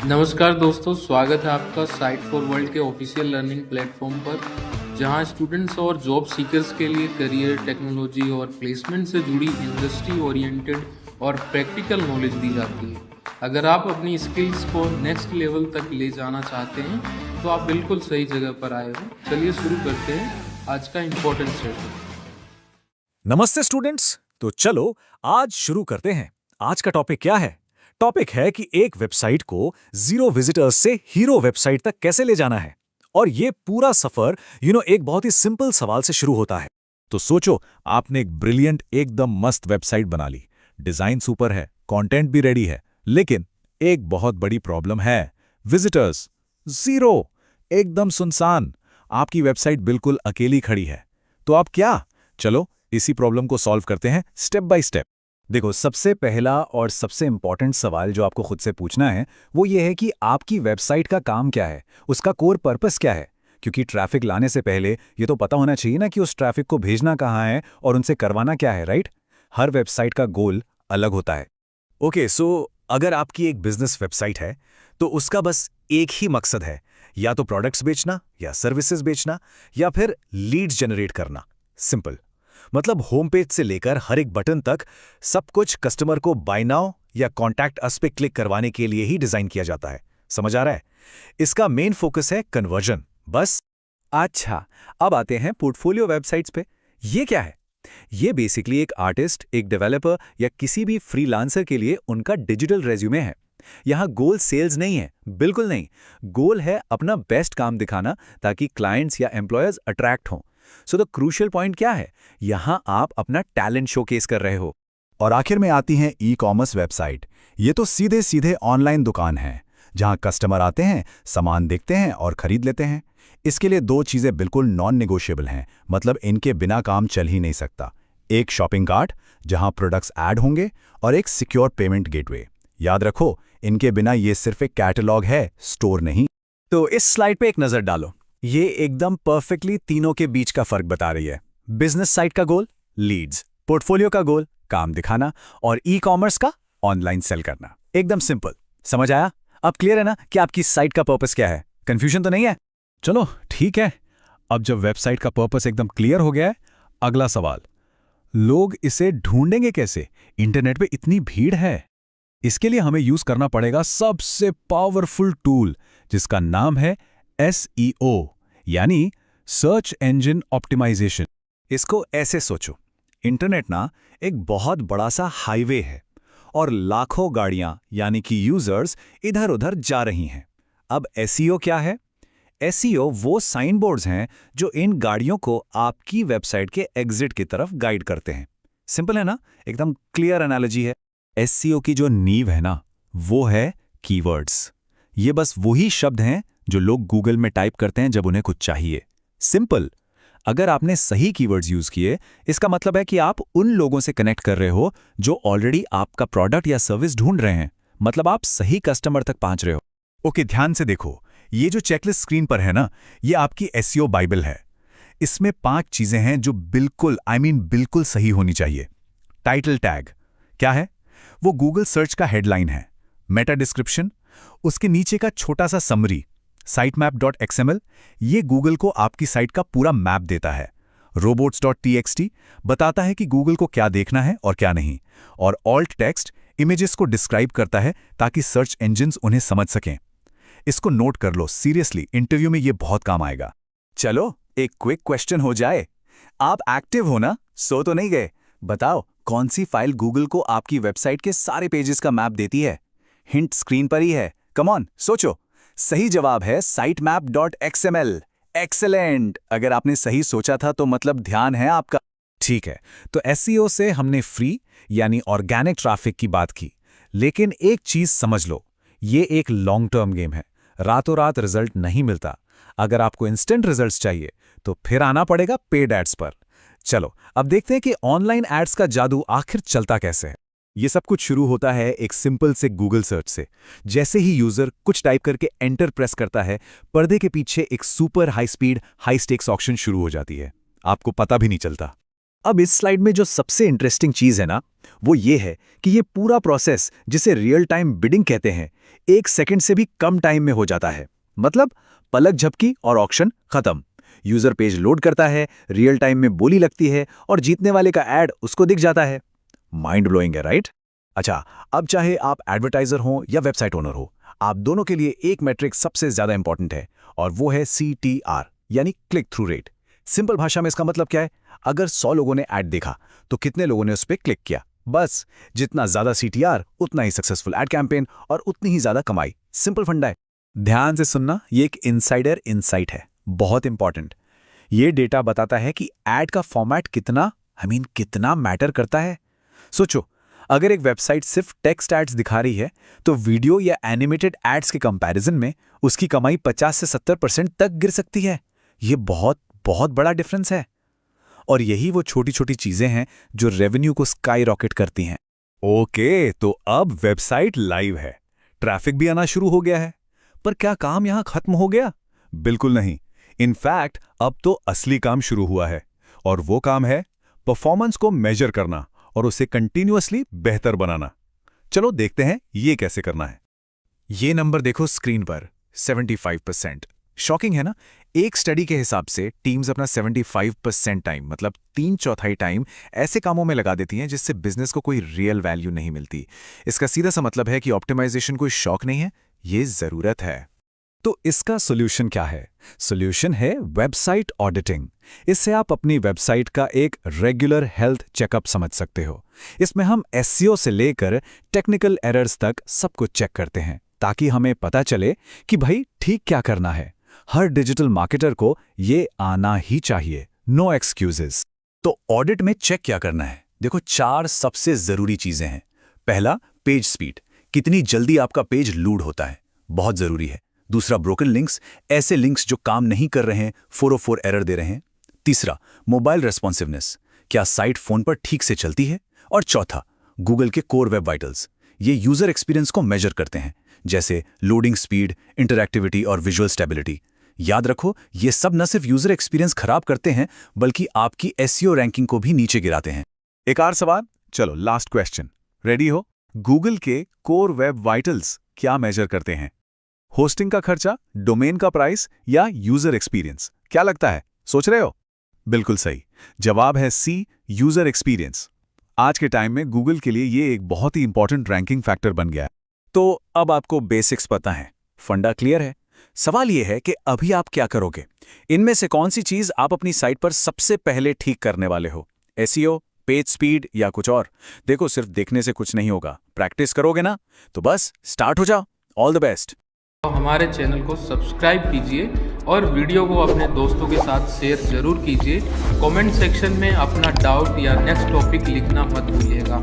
नमस्कार दोस्तों, स्वागत है आपका साइट फॉर वर्ल्ड के ऑफिशियल लर्निंग प्लेटफॉर्म पर, जहां स्टूडेंट्स और जॉब सीकर्स के लिए करियर, टेक्नोलॉजी और प्लेसमेंट से जुड़ी इंडस्ट्री ओरिएंटेड और प्रैक्टिकल नॉलेज दी जाती है। अगर आप अपनी स्किल्स को नेक्स्ट लेवल तक ले जाना चाहते हैं तो आप बिल्कुल सही जगह पर आए हो। चलिए शुरू करते हैं आज का इम्पोर्टेंट सेशन। नमस्ते स्टूडेंट्स। तो चलो आज शुरू करते हैं। आज का टॉपिक क्या है? टॉपिक है कि एक वेबसाइट को जीरो विजिटर्स से हीरो वेबसाइट तक कैसे ले जाना है। और ये पूरा सफर एक बहुत ही सिंपल सवाल से शुरू होता है। तो सोचो, आपने एक ब्रिलियंट एकदम मस्त वेबसाइट बना ली, डिजाइन सुपर है, कंटेंट भी रेडी है, लेकिन एक बहुत बड़ी प्रॉब्लम है, विजिटर्स जीरो, एकदम सुनसान। आपकी वेबसाइट बिल्कुल अकेली खड़ी है। तो आप क्या? चलो इसी प्रॉब्लम को सॉल्व करते हैं स्टेप बाय स्टेप। देखो, सबसे पहला और सबसे इंपॉर्टेंट सवाल जो आपको खुद से पूछना है वो ये है कि आपकी वेबसाइट का काम क्या है, उसका कोर पर्पस क्या है। क्योंकि ट्रैफिक लाने से पहले ये तो पता होना चाहिए ना कि उस ट्रैफिक को भेजना कहाँ है और उनसे करवाना क्या है, राइट? हर वेबसाइट का गोल अलग होता है। ओके, सो अगर आपकी एक बिजनेस वेबसाइट है तो उसका बस एक ही मकसद है, या तो प्रोडक्ट्स बेचना या सर्विसेज बेचना या फिर लीड्स जनरेट करना। सिंपल। मतलब होम पेज से लेकर हर एक बटन तक सब कुछ कस्टमर को बाय नाउ या कॉन्टैक्ट अस पे क्लिक करवाने के लिए ही डिजाइन किया जाता है। समझ आ रहा है? इसका मेन फोकस है कन्वर्जन, बस। अच्छा, अब आते हैं पोर्टफोलियो वेबसाइट्स पे। ये क्या है? ये बेसिकली एक आर्टिस्ट, एक डेवलपर या किसी भी फ्रीलांसर के लिए उनका डिजिटल रेज्यूमे है। यहाँ गोल सेल्स नहीं है, बिल्कुल नहीं। गोल है अपना बेस्ट काम दिखाना ताकि क्लाइंट्स या एम्प्लॉयर्स अट्रैक्ट हों। सो द क्रूशियल पॉइंट क्या है? यहां आप अपना टैलेंट शोकेस कर रहे हो। और आखिर में आती हैं ई कॉमर्स वेबसाइट। ये तो सीधे सीधे ऑनलाइन दुकान है जहां कस्टमर आते हैं, सामान देखते हैं और खरीद लेते हैं। इसके लिए दो चीजें बिल्कुल नॉन नेगोशिएबल हैं, मतलब इनके बिना काम चल ही नहीं सकता। एक शॉपिंग कार्ट जहां प्रोडक्ट्स ऐड होंगे और एक सिक्योर पेमेंट गेटवे। याद रखो, इनके बिना ये सिर्फ एक कैटलॉग है, स्टोर नहीं। तो इस स्लाइड पे एक नजर डालो। ये एकदम परफेक्टली तीनों के बीच का फर्क बता रही है। बिजनेस साइट का गोल लीड्स, पोर्टफोलियो का गोल काम दिखाना और ई कॉमर्स का ऑनलाइन सेल करना। एकदम सिंपल। समझ आया? अब क्लियर है ना कि आपकी साइट का पर्पस क्या है? कंफ्यूजन तो नहीं है? चलो ठीक है। अब जब वेबसाइट का पर्पस एकदम क्लियर हो गया है, अगला सवाल, लोग इसे ढूंढेंगे कैसे? इंटरनेट पे इतनी भीड़ है। इसके लिए हमें यूज करना पड़ेगा सबसे पावरफुल टूल, जिसका नाम है SEO, यानी सर्च इंजन ऑप्टिमाइजेशन। इसको ऐसे सोचो, इंटरनेट ना एक बहुत बड़ा सा हाईवे है और लाखों गाड़ियां यानी कि यूजर्स इधर उधर जा रही हैं। अब SEO क्या है? SEO वो साइन बोर्ड्स हैं जो इन गाड़ियों को आपकी वेबसाइट के एग्जिट की तरफ गाइड करते हैं। सिंपल है ना? एकदम क्लियर एनालॉजी है। SEO की जो नींव है ना, वो है कीवर्ड्स। ये बस वही शब्द हैं जो लोग गूगल में टाइप करते हैं जब उन्हें कुछ चाहिए। सिंपल। अगर आपने सही कीवर्ड्स यूज किए, इसका मतलब है कि आप उन लोगों से कनेक्ट कर रहे हो जो ऑलरेडी आपका प्रोडक्ट या सर्विस ढूंढ रहे हैं। मतलब आप सही कस्टमर तक पहुंच रहे हो। ओके, ध्यान से देखो, ये जो चेकलिस्ट स्क्रीन पर है ना, ये आपकी SEO बाइबल है। इसमें 5 चीजें हैं जो बिल्कुल बिल्कुल सही होनी चाहिए। टाइटल टैग क्या है? वो गूगल सर्च का हेडलाइन है। मेटा डिस्क्रिप्शन, उसके नीचे का छोटा सा समरी, sitemap.xml, ये गूगल को आपकी साइट का पूरा मैप देता है। robots.txt बताता है कि गूगल को क्या देखना है और क्या नहीं। और ऑल्ट टेक्स्ट इमेजेस को डिस्क्राइब करता है ताकि सर्च इंजन्स उन्हें समझ सकें। इसको नोट कर लो, सीरियसली इंटरव्यू में ये बहुत काम आएगा। चलो एक क्विक क्वेश्चन हो जाए। आप एक्टिव हो ना? सो तो नहीं गए? बताओ, कौन सी फाइल गूगल को आपकी वेबसाइट के सारे पेजेस का मैप देती है? हिंट स्क्रीन पर ही है। कम ऑन, सोचो। सही जवाब है sitemap.xml। एक्सेलेंट। अगर आपने सही सोचा था तो मतलब ध्यान है आपका। ठीक है, तो SEO से हमने फ्री यानी ऑर्गेनिक ट्रैफिक की बात की। लेकिन एक चीज समझ लो, ये एक लॉन्ग टर्म गेम है। रातों रात रिजल्ट नहीं मिलता। अगर आपको इंस्टेंट रिजल्ट्स चाहिए तो फिर आना पड़ेगा पेड एड्स पर। चलो अब देखते हैं कि ऑनलाइन एड्स का जादू आखिर चलता कैसे है। ये सब कुछ शुरू होता है एक सिंपल से गूगल सर्च से। जैसे ही यूजर कुछ टाइप करके एंटर प्रेस करता है, पर्दे के पीछे एक super high speed high stakes auction शुरू हो जाती है। आपको पता भी नहीं चलता। अब इस स्लाइड में जो सबसे इंटरेस्टिंग चीज है ना, वो ये है कि ये पूरा प्रोसेस, जिसे रियल टाइम बिडिंग कहते हैं, 1 सेकंड से भी कम टाइम में हो जाता है। मतलब पलक झपकी और ऑक्शन खत्म। यूजर पेज लोड करता है, रियल टाइम में बोली लगती है और जीतने वाले का ऐड उसको दिख जाता है। माइंड ब्लोइंग है, राइट? अच्छा, अब चाहे आप एडवर्टाइजर हो या वेबसाइट ओनर हो, आप दोनों के लिए एक मैट्रिक सबसे ज्यादा इंपॉर्टेंट है, और वो है CTR, यानी क्लिक थ्रू रेट। सिंपल भाषा में इसका मतलब क्या है? अगर 100 लोगों ने ऐड देखा तो कितने लोगों ने उस पर क्लिक किया। बस जितना ज्यादा CTR उतना ही सक्सेसफुल ऐड कैंपेन और उतनी ही ज्यादा कमाई। सिंपल फंडा है। ध्यान से सुनना, ये एक इनसाइडर इनसाइट है, बहुत इंपॉर्टेंट। ये डेटा बताता है कि ऐड का फॉर्मेट कितना मैटर करता है। सोचो, अगर एक वेबसाइट सिर्फ टेक्स्ट एड्स दिखा रही है तो वीडियो या एनिमेटेड एड्स के कंपैरिजन में उसकी कमाई 50 से 70% तक गिर सकती है। ये बहुत बहुत बड़ा डिफरेंस है। और यही वो छोटी छोटी चीजें हैं जो रेवेन्यू को स्काई रॉकेट करती हैं। ओके, तो अब वेबसाइट लाइव है, ट्रैफिक भी आना शुरू हो गया है। पर क्या काम यहां खत्म हो गया? बिल्कुल नहीं। इनफैक्ट अब तो असली काम शुरू हुआ है, और वो काम है परफॉर्मेंस को मेजर करना और उसे कंटिन्यूअसली बेहतर बनाना। चलो देखते हैं ये कैसे करना है। ये नंबर देखो स्क्रीन पर, 75%। शॉकिंग है ना? एक स्टडी के हिसाब से टीम्स अपना 75% टाइम, मतलब 3/4 टाइम ऐसे कामों में लगा देती हैं जिससे बिजनेस को कोई रियल वैल्यू नहीं मिलती। इसका सीधा सा मतलब है कि ऑप्टिमाइजेशन कोई शौक नहीं है, ये जरूरत है। तो इसका सोल्यूशन क्या है? सोल्यूशन है वेबसाइट ऑडिटिंग। इससे आप अपनी वेबसाइट का एक रेगुलर हेल्थ चेकअप समझ सकते हो। इसमें हम SEO से लेकर टेक्निकल एरर्स तक सब कुछ चेक करते हैं, ताकि हमें पता चले कि भाई ठीक क्या करना है। हर डिजिटल मार्केटर को ये आना ही चाहिए, नो एक्सक्यूजेस। तो ऑडिट में चेक क्या करना है? देखो, 4 सबसे जरूरी चीजें हैं। पहला, पेज स्पीड, कितनी जल्दी आपका पेज लोड होता है, बहुत जरूरी है। दूसरा, ब्रोकन लिंक्स, ऐसे लिंक्स जो काम नहीं कर रहे हैं, 404 एरर दे रहे हैं। तीसरा, मोबाइल रेस्पॉन्सिवनेस, क्या साइट फोन पर ठीक से चलती है। और चौथा, गूगल के कोर वेब वाइटल्स, ये यूजर एक्सपीरियंस को मेजर करते हैं, जैसे लोडिंग स्पीड, इंटरैक्टिविटी और विजुअल स्टेबिलिटी। याद रखो, ये सब न सिर्फ यूजर एक्सपीरियंस खराब करते हैं, बल्कि आपकी SEO रैंकिंग को भी नीचे गिराते हैं। एक और सवाल, चलो लास्ट क्वेश्चन, रेडी हो? गूगल के कोर वेब वाइटल्स क्या मेजर करते हैं? होस्टिंग का खर्चा, डोमेन का प्राइस या यूजर एक्सपीरियंस? क्या लगता है, सोच रहे हो? बिल्कुल सही जवाब है C, यूजर एक्सपीरियंस। आज के टाइम में गूगल के लिए ये एक बहुत ही इंपॉर्टेंट रैंकिंग फैक्टर बन गया है। तो अब आपको बेसिक्स पता है, फंडा क्लियर है। सवाल यह है कि अभी आप क्या करोगे? इनमें से कौन सी चीज आप अपनी साइट पर सबसे पहले ठीक करने वाले हो? SEO, पेज स्पीड या कुछ और? देखो, सिर्फ देखने से कुछ नहीं होगा, प्रैक्टिस करोगे ना तो बस स्टार्ट हो जाओ। All the best. तो हमारे चैनल को सब्सक्राइब कीजिए और वीडियो को अपने दोस्तों के साथ शेयर जरूर कीजिए। कमेंट सेक्शन में अपना डाउट या नेक्स्ट टॉपिक लिखना मत भूलिएगा।